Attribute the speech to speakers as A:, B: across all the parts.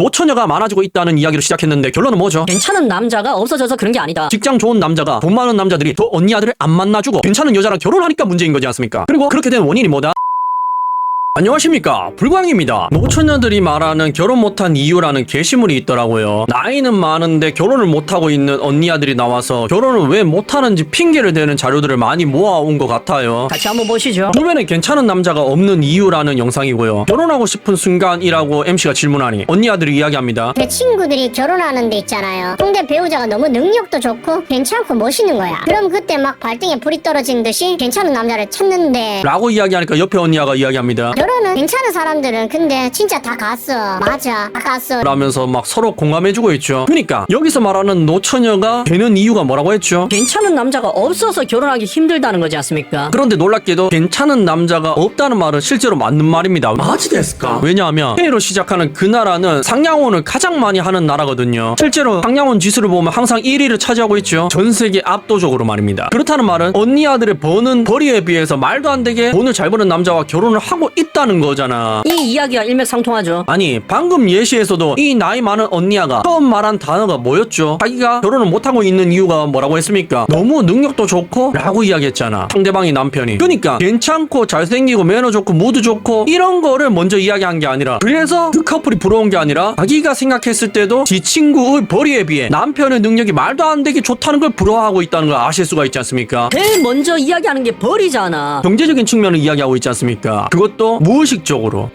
A: 노처녀가 많아지고 있다는 이야기를 시작했는데 결론은 뭐죠?
B: 괜찮은 남자가 없어져서 그런 게 아니다.
A: 직장 좋은 남자가 돈 많은 남자들이 저 언니 아들을 안 만나주고 괜찮은 여자랑 결혼하니까 문제인 거지 않습니까? 그리고 그렇게 된 원인이 뭐다? 안녕하십니까, 불광입니다. 노처녀들이 말하는 결혼 못한 이유라는 게시물이 있더라고요. 나이는 많은데 결혼을 못하고 있는 언니 아들이 나와서 결혼을 왜 못하는지 핑계를 대는 자료들을 많이 모아온 것 같아요.
B: 같이 한번 보시죠.
A: 주변에 괜찮은 남자가 없는 이유라는 영상이고요. 결혼하고 싶은 순간이라고 MC가 질문하니 언니 아들이 이야기합니다.
C: 내 친구들이 결혼하는 데 있잖아요. 상대 배우자가 너무 능력도 좋고 괜찮고 멋있는 거야. 그럼 그때 막 발등에 불이 떨어진 듯이 괜찮은 남자를 찾는데
A: 라고 이야기하니까 옆에 언니가 이야기합니다.
C: 결혼은 괜찮은 사람들은 근데 진짜 다 갔어. 맞아, 다 갔어.
A: 라면서 막 서로 공감해주고 있죠. 그러니까 여기서 말하는 노처녀가 되는 이유가 뭐라고 했죠?
B: 괜찮은 남자가 없어서 결혼하기 힘들다는 거지 않습니까?
A: 그런데 놀랍게도 괜찮은 남자가 없다는 말은 실제로 맞는 말입니다. 마지 됐을까? 왜냐하면 K로 시작하는 그 나라는 상냥혼을 가장 많이 하는 나라거든요. 실제로 상냥혼 지수를 보면 항상 1위를 차지하고 있죠. 전 세계 압도적으로 말입니다. 그렇다는 말은 언니 아들의 버는 벌이에 비해서 말도 안 되게 돈을 잘 버는 남자와 결혼을 하고 있다는 거잖아.
B: 이 이야기가 일맥상통하죠.
A: 아니, 방금 예시에서도 이 나이 많은 언니야가 처음 말한 단어가 뭐였죠? 자기가 결혼을 못하고 있는 이유가 뭐라고 했습니까? 너무 능력도 좋고 라고 이야기했잖아, 상대방이 남편이. 그러니까 괜찮고 잘생기고 매너 좋고 무드 좋고 이런 거를 먼저 이야기한 게 아니라, 그래서 그 커플이 부러운 게 아니라 자기가 생각했을 때도 지 친구의 벌이에 비해 남편의 능력이 말도 안 되게 좋다는 걸 부러워하고 있다는 걸 아실 수가 있지 않습니까?
B: 제일 먼저 이야기하는 게 벌이잖아.
A: 경제적인 측면을 이야기하고 있지 않습니까? 그것도 무의식적으로.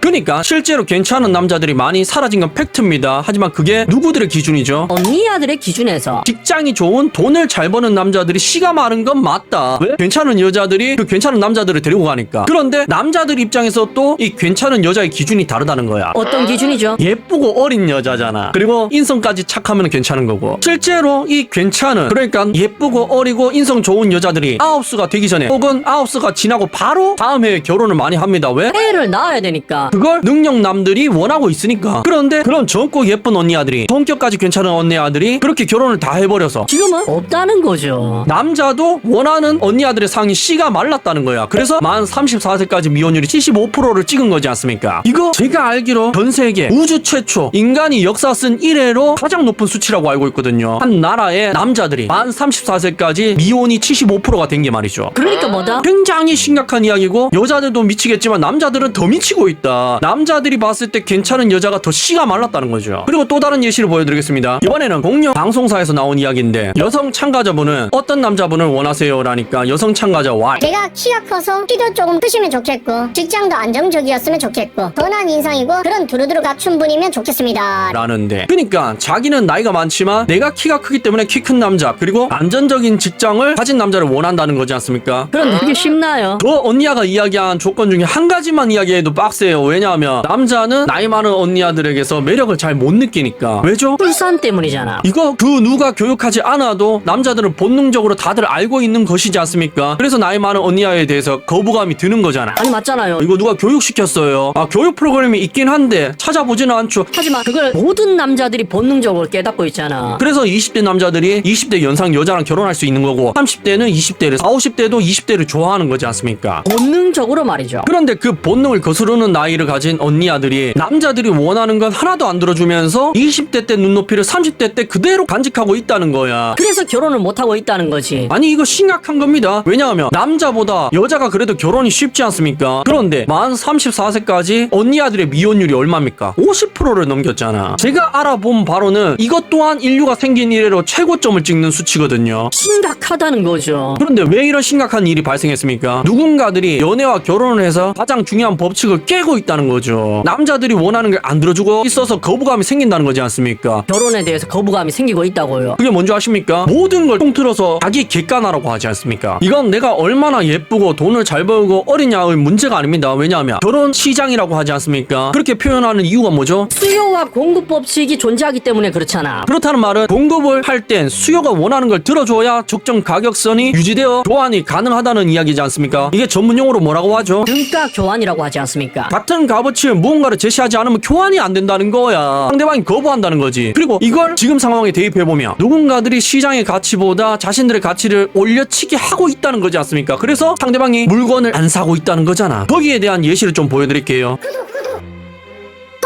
A: 그러니까 실제로 괜찮은 남자들이 많이 사라진 건 팩트입니다. 하지만 그게 누구들의 기준이죠?
B: 언니 아들의 기준에서
A: 직장이 좋은 돈을 잘 버는 남자들이 씨가 마른 건 맞다. 왜? 괜찮은 여자들이 그 괜찮은 남자들을 데리고 가니까. 그런데 남자들 입장에서 또 이 괜찮은 여자의 기준이 다르다는 거야.
B: 어떤 기준이죠?
A: 예쁘고 어린 여자잖아. 그리고 인성까지 착하면 괜찮은 거고. 실제로 이 괜찮은, 그러니까 예쁘고 어리고 인성 좋은 여자들이 아홉수가 되기 전에 혹은 아홉수가 지나고 바로 다음 해에 결혼을 많이 합니다. 왜?
B: 애를 낳아야 되니까.
A: 그걸 능력남들이 원하고 있으니까. 그런데 그런 젊고 예쁜 언니 아들이, 성격까지 괜찮은 언니 아들이 그렇게 결혼을 다 해버려서
B: 지금은 없다는 거죠.
A: 남자도 원하는 언니 아들의 상이 씨가 말랐다는 거야. 그래서 만 34세까지 미혼율이 75%를 찍은 거지 않습니까? 이거 제가 알기로 전 세계 우주 최초 인간이 역사 쓴 이래로 가장 높은 수치라고 알고 있거든요. 한 나라의 남자들이 만 34세까지 미혼이 75%가 된 게 말이죠.
B: 그러니까 뭐다?
A: 굉장히 심각한 이야기고, 여자들도 미치겠지만 남자들은 더 미치고 있다. 남자들이 봤을 때 괜찮은 여자가 더 씨가 말랐다는 거죠. 그리고 또 다른 예시를 보여드리겠습니다. 이번에는 공영 방송사에서 나온 이야기인데, 여성 참가자분은 어떤 남자분을 원하세요? 라니까 여성 참가자 Y,
C: 내가 키가 커서 키도 조금 크시면 좋겠고 직장도 안정적이었으면 좋겠고 선한 인상이고 그런 두루두루 갖춘 분이면 좋겠습니다.
A: 라는데, 그러니까 자기는 나이가 많지만 내가 키가 크기 때문에 키 큰 남자, 그리고 안정적인 직장을 가진 남자를 원한다는 거지 않습니까?
B: 그런데 그게 쉽나요?
A: 그 언니야가 이야기한 조건 중에 한 가지만 이야기해도 빡세요. 왜냐하면 남자는 나이 많은 언니야들에게서 매력을 잘 못 느끼니까. 왜죠?
B: 출산 때문이잖아.
A: 이거 그 누가 교육하지 않아도 남자들은 본능적으로 다들 알고 있는 것이지 않습니까? 그래서 나이 많은 언니야에 대해서 거부감이 드는 거잖아.
B: 아니 맞잖아요.
A: 이거 누가 교육시켰어요. 교육 프로그램이 있긴 한데 찾아보지는 않죠.
B: 하지만 그걸 모든 남자들이 본능적으로 깨닫고 있잖아.
A: 그래서 20대 남자들이 20대 연상 여자랑 결혼할 수 있는 거고, 30대는 20대를, 40, 50대도 20대를 좋아하는 거지 않습니까?
B: 본능적으로 말이죠.
A: 그런데 그 본능을 거스르는 나이를 가진 언니 아들이 남자들이 원하는 건 하나도 안 들어주면서 20대 때 눈높이를 30대 때 그대로 간직하고 있다는 거야.
B: 그래서 결혼을 못하고 있다는 거지.
A: 아니, 이거 심각한 겁니다. 왜냐하면 남자보다 여자가 그래도 결혼이 쉽지 않습니까? 그런데 만 34세까지 언니 아들의 미혼율이 얼마입니까? 50%를 넘겼잖아. 제가 알아본 바로는 이것 또한 인류가 생긴 이래로 최고점을 찍는 수치거든요.
B: 심각하다는 거죠.
A: 그런데 왜 이런 심각한 일이 발생했습니까? 누군가들이 연애와 결혼을 해서 가장 중요한 법칙을 깨고 있다는 거죠. 남자들이 원하는 걸 안 들어주고 있어서 거부감이 생긴다는 거지 않습니까?
B: 결혼에 대해서 거부감이 생기고 있다고요.
A: 그게 뭔지 아십니까? 모든 걸 통틀어서 자기 객관화라고 하지 않습니까? 이건 내가 얼마나 예쁘고 돈을 잘 벌고 어리냐의 문제가 아닙니다. 왜냐하면 결혼 시장이라고 하지 않습니까? 그렇게 표현하는 이유가 뭐죠?
B: 수요와 공급 법칙이 존재하기 때문에 그렇잖아.
A: 그렇다는 말은 공급을 할 땐 수요가 원하는 걸 들어줘야 적정 가격선이 유지되어 교환이 가능하다는 이야기지 않습니까? 이게 전문용어로 뭐라고 하죠?
B: 등가 교환이라고 하지 않습니까?
A: 같은 값어치의 무언가를 제시하지 않으면 교환이 안 된다는 거야. 상대방이 거부한다는 거지. 그리고 이걸 지금 상황에 대입해보면 누군가들이 시장의 가치보다 자신들의 가치를 올려치기 하고 있다는 거지 않습니까? 그래서 상대방이 물건을 안 사고 있다는 거잖아. 거기에 대한 예시를 좀 보여드릴게요.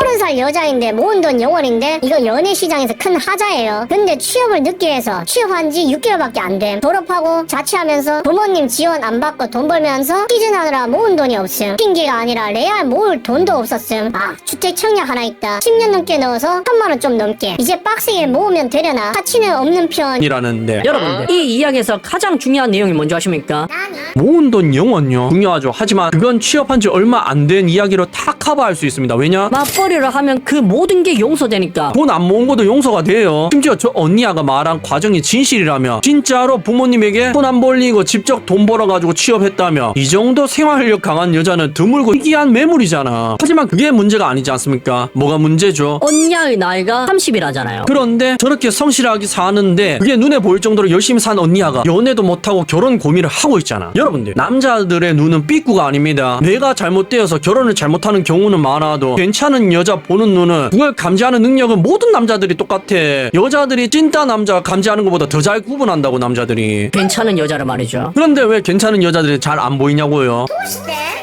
C: 30살 여자인데 모은 돈 영원인데 이거 연애 시장에서 큰 하자예요. 근데 취업을 늦게 해서 취업한 지 6개월밖에 안 됨. 졸업하고 자취하면서 부모님 지원 안 받고 돈 벌면서 시즌하느라 모은 돈이 없음. 핑계가 아니라 레알 모을 돈도 없었음. 아, 주택 청약 하나 있다. 10년 넘게 넣어서 3만 원 좀 넘게. 이제 빡세게 모으면 되려나? 가치는 없는 편.
A: 이라는데
B: 여러분들 이 이야기에서 가장 중요한 내용이 뭔지 아십니까?
A: 모은 돈 영원요 중요하죠. 하지만 그건 취업한 지 얼마 안 된 이야기로 다 커버할 수 있습니다. 왜냐?
B: 맞벌이를 하면 그 모든 게 용서되니까.
A: 돈 안 모은 것도 용서가 돼요. 심지어 저 언니야가 말한 과정이 진실이라며 진짜로 부모님에게 돈 안 벌리고 직접 돈 벌어가지고 취업했다며 이 정도 생활력 강한 여자는 드물고 희귀한 매물이잖아. 하지만 그게 문제가 아니지 않습니까? 뭐가 문제죠?
B: 언니의 나이가 30이라잖아요.
A: 그런데 저렇게 성실하게 사는데 그게 눈에 보일 정도로 열심히 산 언니야가 연애도 못하고 결혼 고민을 하고 있잖아. 여러분들 남자들의 눈은 삐꾸가 아닙니다. 내가 잘못되어서 결혼을 잘못하는 경우는 많아도 괜찮은 여자 보는 눈은 그걸 감지하는 능력은 모든 남자들이 똑같아. 여자들이 찐따 남자 감지하는 것보다 더 잘 구분한다고 남자들이.
B: 괜찮은 여자를 말이죠.
A: 그런데 왜 괜찮은 여자들이 잘 안 보이냐고요?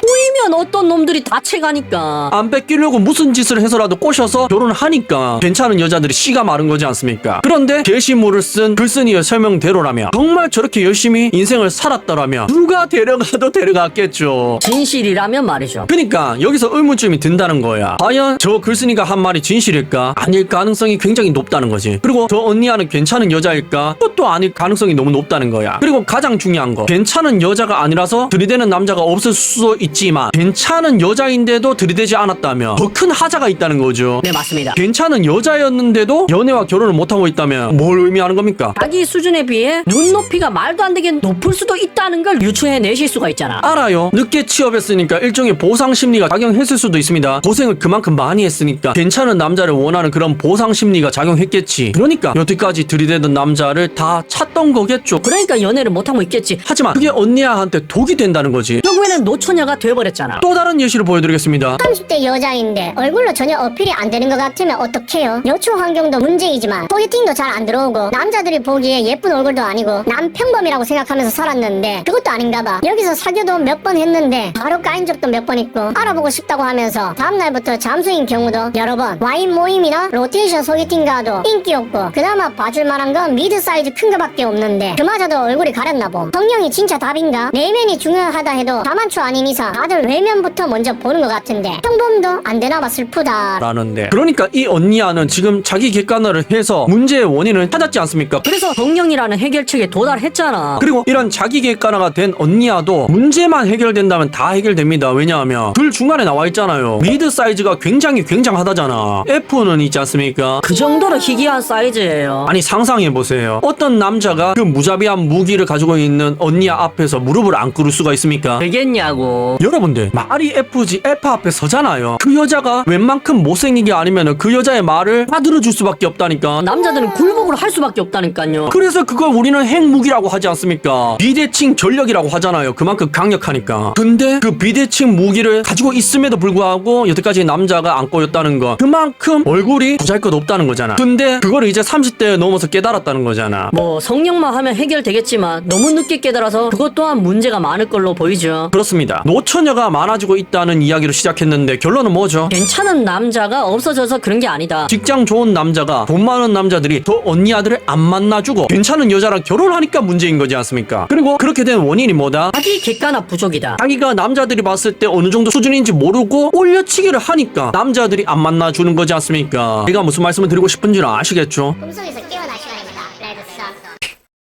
B: 보이면 어떤 놈들이 다 채가니까.
A: 안 뺏기려고 무슨 짓을 해서라도 꼬셔서 결혼을 하니까 괜찮은 여자들이 씨가 마른 거지 않습니까? 그런데 게시물을 쓴 글쓴이의 설명대로라면 정말 저렇게 열심히 인생을 살았더라면 누가 데려가도 데려갔겠죠.
B: 진실이라면 말이죠.
A: 그러니까 여기서 의문점이 든다는 거야. 과연 저 글쓴이가 한 말이 진실일까? 아닐 가능성이 굉장히 높다는 거지. 그리고 저 언니야는 괜찮은 여자일까? 그것도 아닐 가능성이 너무 높다는 거야. 그리고 가장 중요한 거, 괜찮은 여자가 아니라서 들이대는 남자가 없을 수도 있지만 괜찮은 여자인데도 들이대지 않았다면 더 큰 하자가 있다는 거죠.
B: 네, 맞습니다.
A: 괜찮은 여자였는데도 연애와 결혼을 못하고 있다면 뭘 의미하는 겁니까?
B: 자기 수준에 비해 눈높이가 말도 안 되게 높을 수도 있다는 걸 유추해 내실 수가 있잖아.
A: 알아요. 늦게 취업했으니까 일종의 보상 심리가 작용했을 수도 있습니다. 고생을 그만큼 많이 했으니까 괜찮은 남자를 원하는 그런 보상 심리가 작용했겠지. 그러니까 여태까지 들이대던 남자를 다 찾던 거겠죠.
B: 그러니까 연애를 못하고 있겠지.
A: 하지만 그게 언니야한테 독이 된다는 거지.
B: 결국에는 노처녀가 돼버렸잖아.
A: 또 다른 예시를 보여드리겠습니다.
C: 30대 여자인데 얼굴로 전혀 어필이 안 되는 것 같으면 어떡해요? 여초 환경도 문제이지만 소개팅도 잘 안 들어오고 남자들이 보기에 예쁜 얼굴도 아니고 남 평범이라고 생각하면서 살았는데 그것도 아닌가 봐. 여기서 사귀어도 몇 번 했는데 바로 까인 적도 몇 번 있고 알아보고 싶다고 하면서 다음날부터 잠수인 경우도 여러 번. 와인 모임이나 로테이션 소개팅 가도 인기 없고 그나마 봐줄 만한 건 미드 사이즈 큰 거밖에 없는데 그마저도 얼굴이 가렸나 봄. 성형이 진짜 답인가? 내면이 중요하다 해도 다만추 아닌 이상 다들 외면부터 먼저 보는 것 같은데 평범도 안 되나봐 슬프다.
A: 라는데 그러니까 이 언니야는 지금 자기 객관화를 해서 문제의 원인을 찾았지 않습니까?
B: 그래서 성령이라는 해결책에 도달했잖아.
A: 그리고 이런 자기 객관화가 된 언니야도 문제만 해결된다면 다 해결됩니다. 왜냐하면 둘 중간에 나와 있잖아요. 미드 사이즈가 굉장히 굉장하다잖아. F는 있지 않습니까?
B: 그 정도로 희귀한 사이즈예요.
A: 아니 상상해보세요. 어떤 남자가 그 무자비한 무기를 가지고 있는 언니야 앞에서 무릎을 안 꿇을 수가 있습니까?
B: 되겠냐고.
A: 여러분들 말이 F지 F 앞에 서잖아요. 그 여자가 웬만큼 못생긴 게 아니면 그 여자의 말을 다 들어줄 수밖에 없다니까.
B: 남자들은 굴복을 할 수밖에 없다니까요.
A: 그래서 그걸 우리는 핵무기라고 하지 않습니까? 비대칭 전력이라고 하잖아요. 그만큼 강력하니까. 근데 그 비대칭 무기를 가지고 있음에도 불구하고 여태까지 남자가 안 꼬였다는 거 그만큼 얼굴이 보잘것없다는 거잖아. 근데 그거를 이제 30대에 넘어서 깨달았다는 거잖아.
B: 뭐 성령만 하면 해결되겠지만 너무 늦게 깨달아서 그것 또한 문제가 많을 걸로 보이죠.
A: 그렇습니다. 노처녀가 많아지고 있다는 이야기로 시작했는데 결론은 뭐죠?
B: 괜찮은 남자가 없어져서 그런 게 아니다.
A: 직장 좋은 남자가 돈 많은 남자들이 더 언니 아들을 안 만나주고 괜찮은 여자랑 결혼하니까 문제인 거지 않습니까? 그리고 그렇게 된 원인이 뭐다?
B: 자기 객관화 부족이다.
A: 자기가 남자들이 봤을 때 어느 정도 수준인지 모르고 올려치기를 하니까 남자들이 안 만나주는 거지 않습니까? 제가 무슨 말씀을 드리고 싶은지는 아시겠죠?
C: 꿈속에서 깨어날 시간입니다. 레드 선.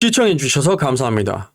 A: 시청해주셔서 감사합니다.